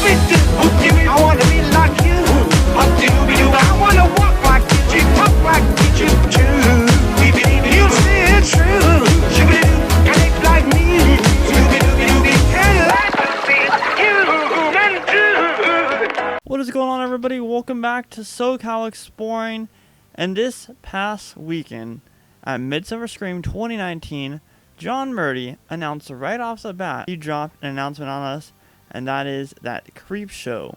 I wanna be like you. I wanna walk like you, talk like you do. You say it's true. Connect like me. And life will be you. What is going on, everybody? Welcome back to SoCal Exploring. And this past weekend at Midsummer Scream 2019, John Murdy announced right off the bat, he dropped an announcement on us, and that is that Creepshow,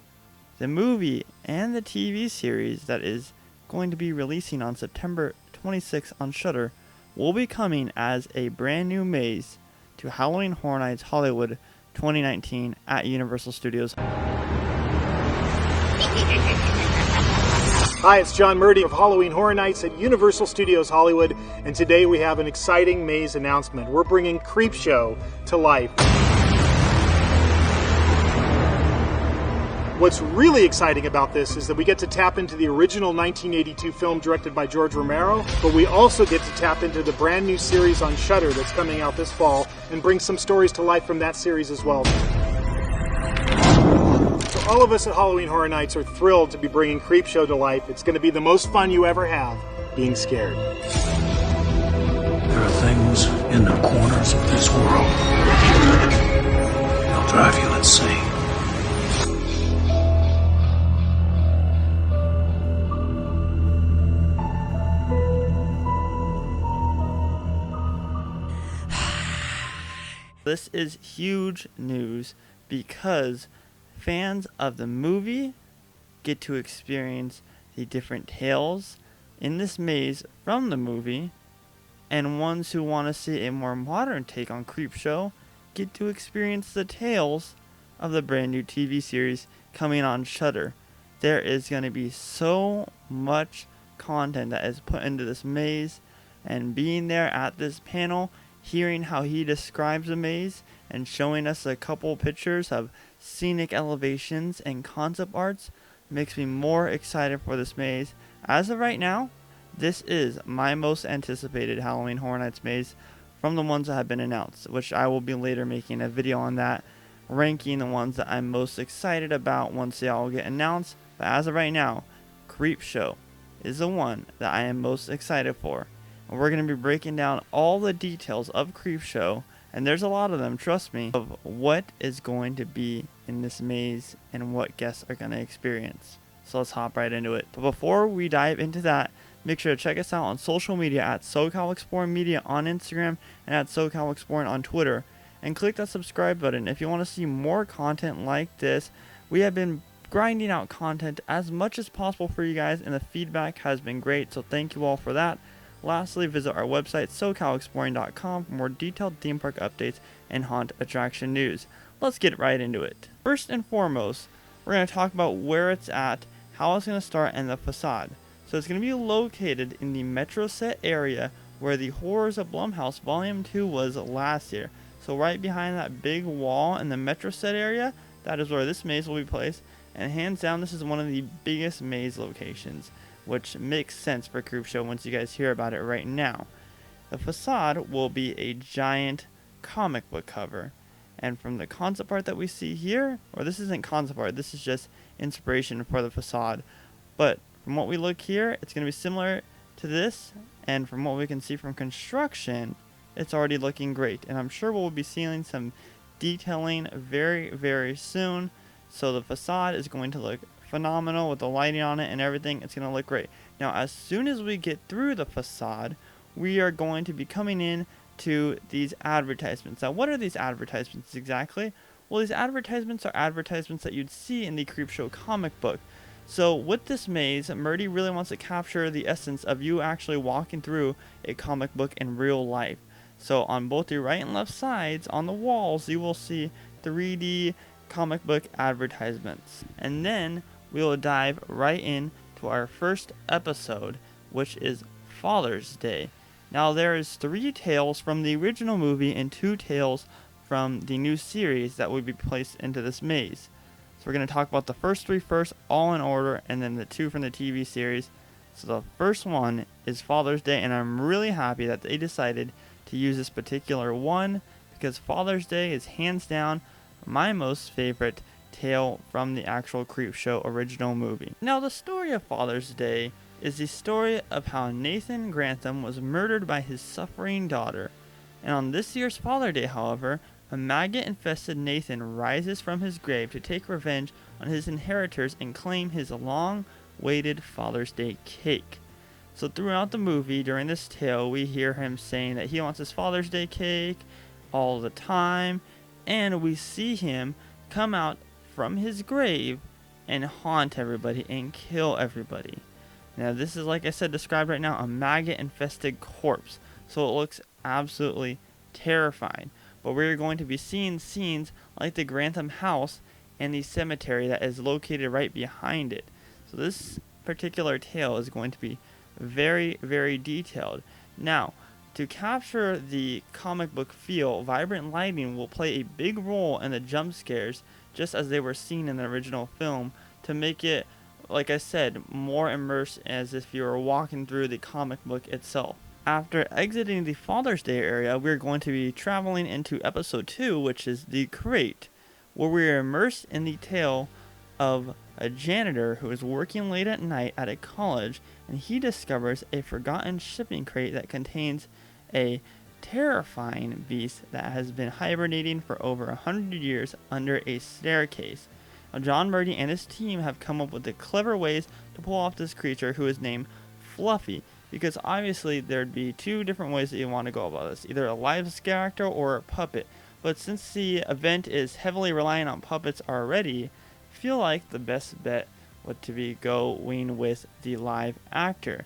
the movie and the TV series that is going to be releasing on September 26th on Shudder, will be coming as a brand new maze to Halloween Horror Nights Hollywood 2019 at Universal Studios. Hi, it's John Murdy of Halloween Horror Nights at Universal Studios Hollywood, and today we have an exciting maze announcement. We're bringing Creepshow to life. What's really exciting about this is that we get to tap into the original 1982 film directed by George Romero, but we also get to tap into the brand new series on Shudder that's coming out this fall and bring some stories to life from that series as well. All of us at Halloween Horror Nights are thrilled to be bringing Creepshow to life. It's going to be the most fun you ever have being scared. There are things in the corners of this world that'll drive you insane. This is huge news because fans of the movie get to experience the different tales in this maze from the movie, and ones who want to see a more modern take on Creepshow get to experience the tales of the brand new TV series coming on Shudder. There is going to be so much content that is put into this maze, and being there at this panel, hearing how he describes the maze and showing us a couple pictures of scenic elevations and concept arts makes me more excited for this maze. As of right now, this is my most anticipated Halloween Horror Nights maze from the ones that have been announced, which I will be later making a video on that, ranking the ones that I'm most excited about once they all get announced. But as of right now, Creepshow is the one that I am most excited for. And we're going to be breaking down all the details of Creepshow, and there's a lot of them, trust me, of what is going to be in this maze and what guests are going to experience. So let's hop right into it. But before we dive into that, make sure to check us out on social media at SoCal Exploring Media on Instagram and at SoCal Exploring on Twitter. And click that subscribe button if you want to see more content like this. We have been grinding out content as much as possible for you guys, and the feedback has been great, so thank you all for that. Lastly, visit our website, SoCalExploring.com, for more detailed theme park updates and haunt attraction news. Let's get right into it. First and foremost, we're going to talk about where it's at, how it's going to start, and the facade. So it's going to be located in the Metro Set area where the Horrors of Blumhouse Volume 2 was last year. So right behind that big wall in the Metro Set area, that is where this maze will be placed. And hands down, this is one of the biggest maze locations, which makes sense for Creepshow once you guys hear about it right now. The facade will be a giant comic book cover. And from the concept art that we see here, or this isn't concept art, this is just inspiration for the facade. But from what we look here, it's going to be similar to this. And from what we can see from construction, it's already looking great. And I'm sure we'll be seeing some detailing very, very soon. So the facade is going to look phenomenal with the lighting on it and everything. It's going to look great. Now, as soon as we get through the facade, we are going to be coming in to these advertisements. Now, what are these advertisements exactly? Well, these advertisements are advertisements that you'd see in the Creepshow comic book. So with this maze, Murdy really wants to capture the essence of you actually walking through a comic book in real life. So on both the right and left sides on the walls, you will see 3D comic book advertisements. And then we will dive right in to our first episode, which is Father's Day. Now, there is 3 tales from the original movie and 2 tales from the new series that will be placed into this maze. So we're going to talk about the first 3 first, all in order, and then the 2 from the TV series. So the first one is Father's Day, and I'm really happy that they decided to use this particular one, because Father's Day is hands down my most favorite tale from the actual Creepshow original movie. Now, the story of Father's Day is the story of how Nathan Grantham was murdered by his suffering daughter. And on this year's Father's Day, however, a maggot-infested Nathan rises from his grave to take revenge on his inheritors and claim his long-awaited Father's Day cake. So throughout the movie, during this tale, we hear him saying that he wants his Father's Day cake all the time, and we see him come out from his grave and haunt everybody and kill everybody. Now, this is, like I said, described right now, a maggot-infested corpse, so it looks absolutely terrifying. But we're going to be seeing scenes like the Grantham house and the cemetery that is located right behind it. So this particular tale is going to be very, very detailed. Now, to capture the comic book feel, vibrant lighting will play a big role in the jump scares, just as they were seen in the original film, to make it, like I said, more immersed as if you were walking through the comic book itself. After exiting the Father's Day area, we're going to be traveling into episode 2, which is The Crate, where we are immersed in the tale of a janitor who is working late at night at a college, and he discovers a forgotten shipping crate that contains a terrifying beast that has been hibernating for over 100 years under a staircase. Now, John Murdy and his team have come up with the clever ways to pull off this creature, who is named Fluffy, because obviously there'd be two different ways that you want to go about this, either a live character or a puppet. But since the event is heavily relying on puppets already, I feel like the best bet would to be going with the live actor.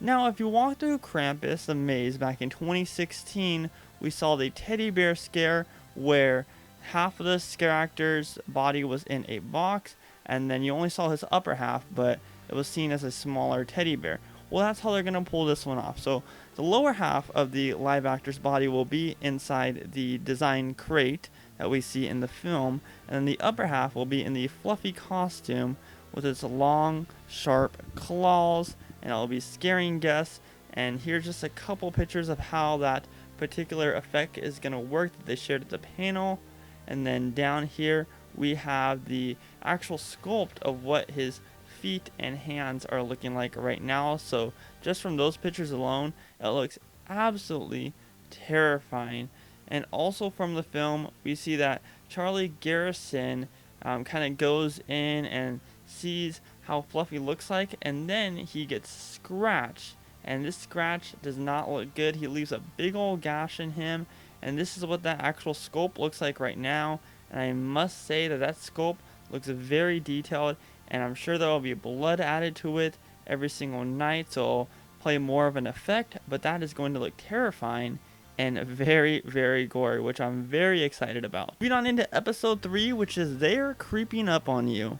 Now, if you walk through Krampus, the maze, back in 2016, we saw the teddy bear scare where half of the scare actor's body was in a box, and then you only saw his upper half, but it was seen as a smaller teddy bear. Well, that's how they're going to pull this one off. So the lower half of the live actor's body will be inside the design crate that we see in the film, and then the upper half will be in the fluffy costume with its long, sharp claws, and it'll be scaring guests. And here's just a couple pictures of how that particular effect is going to work that they shared at the panel. And then down here we have the actual sculpt of what his feet and hands are looking like right now. So just from those pictures alone, it looks absolutely terrifying. And also from the film, we see that Charlie Garrison kind of goes in and sees how Fluffy looks like, and then he gets scratched, and this scratch does not look good. He leaves a big old gash in him, and this is what that actual sculpt looks like right now. And I must say that that sculpt looks very detailed, and I'm sure there will be blood added to it every single night, so it'll play more of an effect, but that is going to look terrifying and very, very gory, which I'm very excited about. Moving on into episode 3, which is They're Creeping Up on You.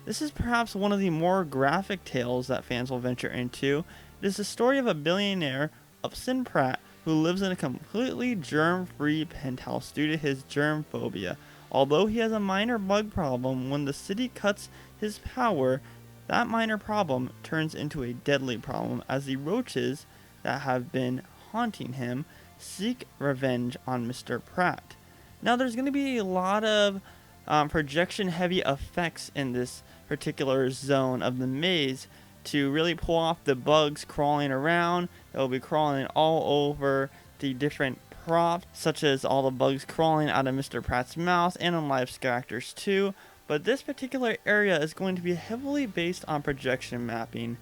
This is perhaps one of the more graphic tales that fans will venture into. It is the story of a billionaire, Upson Pratt, who lives in a completely germ-free penthouse due to his germ phobia. Although he has a minor bug problem, when the city cuts his power, that minor problem turns into a deadly problem as the roaches that have been haunting him seek revenge on Mr. Pratt. Now, there's going to be a lot of projection-heavy effects in this particular zone of the maze to really pull off the bugs crawling around. They'll be crawling all over the different props, such as all the bugs crawling out of Mr. Pratt's mouth and on live scare actors too. But this particular area is going to be heavily based on projection mapping.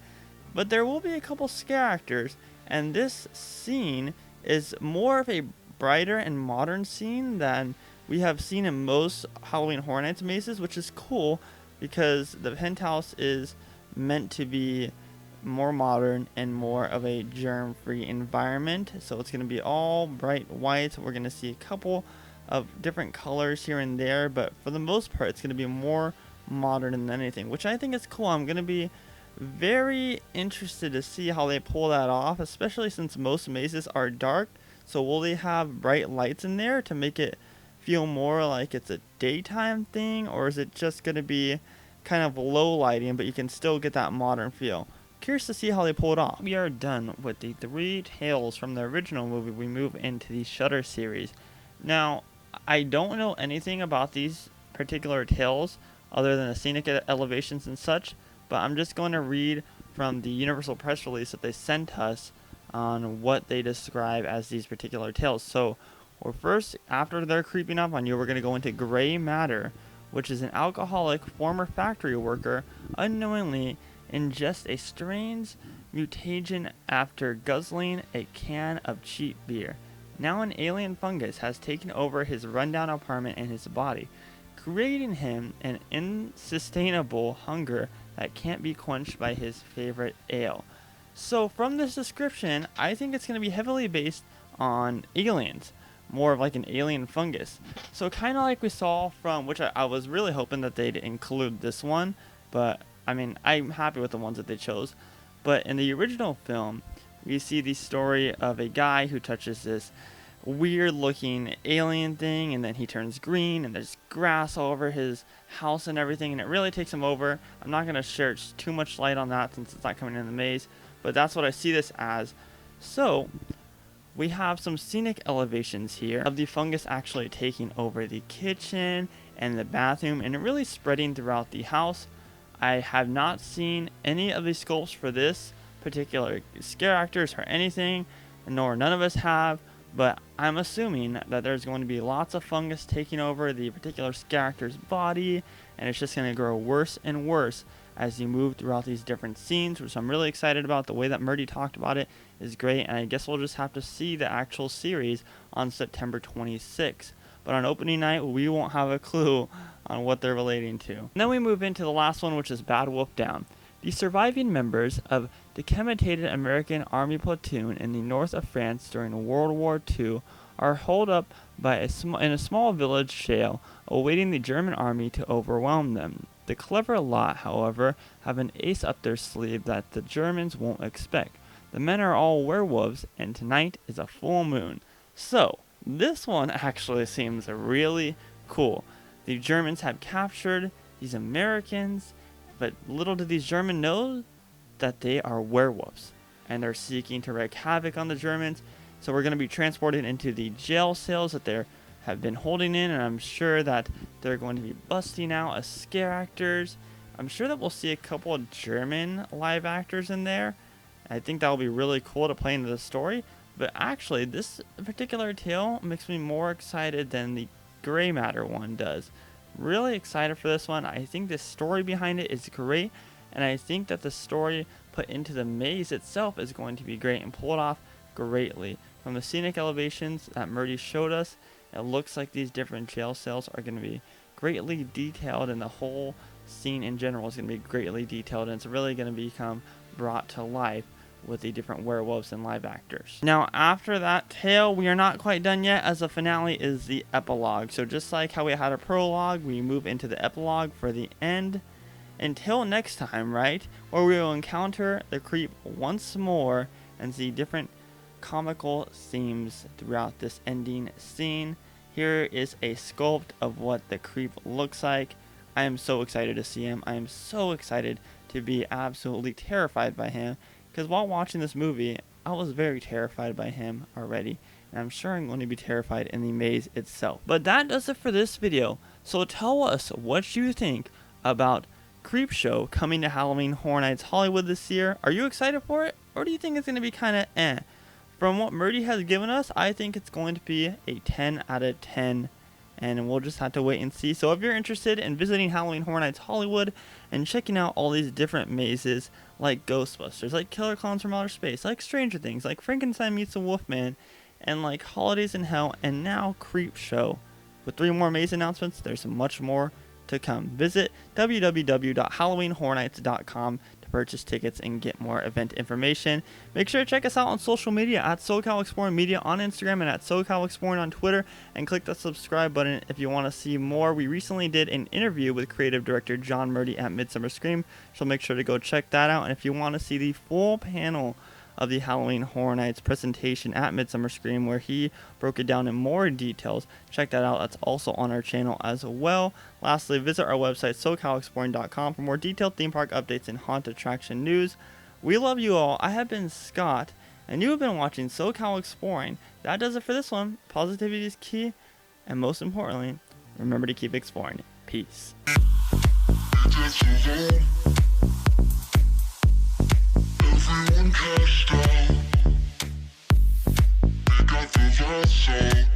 But there will be a couple scare actors, and this scene is more of a brighter and modern scene than we have seen in most Halloween Horror Nights mazes, which is cool because the Penthouse is meant to be more modern and more of a germ-free environment. So it's going to be all bright white. We're going to see a couple of different colors here and there, but for the most part it's going to be more modern than anything, which I think is cool. I'm going to be very interested to see how they pull that off, especially since most mazes are dark. So will they have bright lights in there to make it feel more like it's a daytime thing, or is it just going to be kind of low lighting but you can still get that modern feel? Curious to see how they pull it off. We are done with the 3 tales from the original movie. We move into the Shudder series. Now, I don't know anything about these particular tales other than the scenic elevations and such, but I'm just going to read from the Universal press release that they sent us on what they describe as these particular tales. So, well, first, after they're creeping up on you, we're going to go into gray matter, which is an alcoholic former factory worker unknowingly ingests a strange mutation after guzzling a can of cheap beer. Now an alien fungus has taken over his rundown apartment and his body, creating him an unsustainable hunger that can't be quenched by his favorite ale. So from this description, I think it's going to be heavily based on aliens, more of like an alien fungus. So kind of like we saw from, which I was really hoping that they'd include this one, but I mean, I'm happy with the ones that they chose. But in the original film, we see the story of a guy who touches this weird looking alien thing, and then he turns green, and there's grass all over his house and everything, and it really takes him over. I'm not going to share too much light on that since it's not coming in the maze, but that's what I see this as. So we have some scenic elevations here of the fungus actually taking over the kitchen and the bathroom and really spreading throughout the house. I have not seen any of the sculpts for this particular scare actors or anything, nor none of us have, but I'm assuming that there's going to be lots of fungus taking over the particular scare actor's body, and it's just going to grow worse and worse as you move throughout these different scenes, which I'm really excited about. The way that Murdy talked about it is great, and I guess we'll just have to see the actual series on September 26th. But on opening night, we won't have a clue on what they're relating to. And then we move into the last one, which is Bad Wolf Down. The surviving members of the decapitated American Army platoon in the north of France during World War II are holed up in a small village jail, awaiting the German army to overwhelm them. The clever lot, however, have an ace up their sleeve that the Germans won't expect. The men are all werewolves, and tonight is a full moon. So, this one actually seems really cool. The Germans have captured these Americans, but little do these Germans know that they are werewolves, and they're seeking to wreak havoc on the Germans. So we're going to be transported into the jail cells that they have been holding in, and I'm sure that they're going to be busting out as scare actors. I'm sure that we'll see a couple of German live actors in there. I think that will be really cool to play into the story. But actually, this particular tale makes me more excited than the Gray Matter one does. Really excited for this one. I think the story behind it is great, and I think that the story put into the maze itself is going to be great and pull it off greatly. From the scenic elevations that Murdy showed us, it looks like these different jail cells are going to be greatly detailed, and the whole scene in general is going to be greatly detailed, and it's really going to become brought to life with the different werewolves and live actors. Now, after that tale, we are not quite done yet, as the finale is the epilogue. So just like how we had a prologue, we move into the epilogue for the end. Until next time, right, where we will encounter the creep once more and see different comical themes throughout this ending scene. Here is a sculpt of what the creep looks like. I am so excited to see him. I am so excited to be absolutely terrified by him, because while watching this movie, I was very terrified by him already, and I'm sure I'm going to be terrified in the maze itself. But that does it for this video. So tell us what you think about Creepshow coming to Halloween Horror Nights Hollywood this year. Are you excited for it, or do you think it's going to be kind of eh? From what Murdy has given us, I think it's going to be a 10 out of 10. And we'll just have to wait and see. So if you're interested in visiting Halloween Horror Nights Hollywood and checking out all these different mazes like Ghostbusters, like Killer Clowns from Outer Space, like Stranger Things, like Frankenstein Meets the Wolfman, and like Holidays in Hell, and now Creepshow, with 3 more maze announcements, there's much more to come. Visit www.halloweenhorrornights.com to purchase tickets and get more event information. Make sure to check us out on social media at SoCal Exploring Media on Instagram and at SoCal Exploring on Twitter, and click the subscribe button if you want to see more. We recently did an interview with creative director John Murdy at Midsummer Scream, so make sure to go check that out. And if you want to see the full panel of the Halloween Horror Nights presentation at Midsummer Scream, where he broke it down in more details, check that out. That's also on our channel as well. Lastly, visit our website SoCalExploring.com for more detailed theme park updates and haunt attraction news. We love you all. I have been Scott, and you have been watching SoCal Exploring. That does it for this one. Positivity is key, and most importantly, remember to keep exploring. Peace. Everyone cashed out. They got the last soul.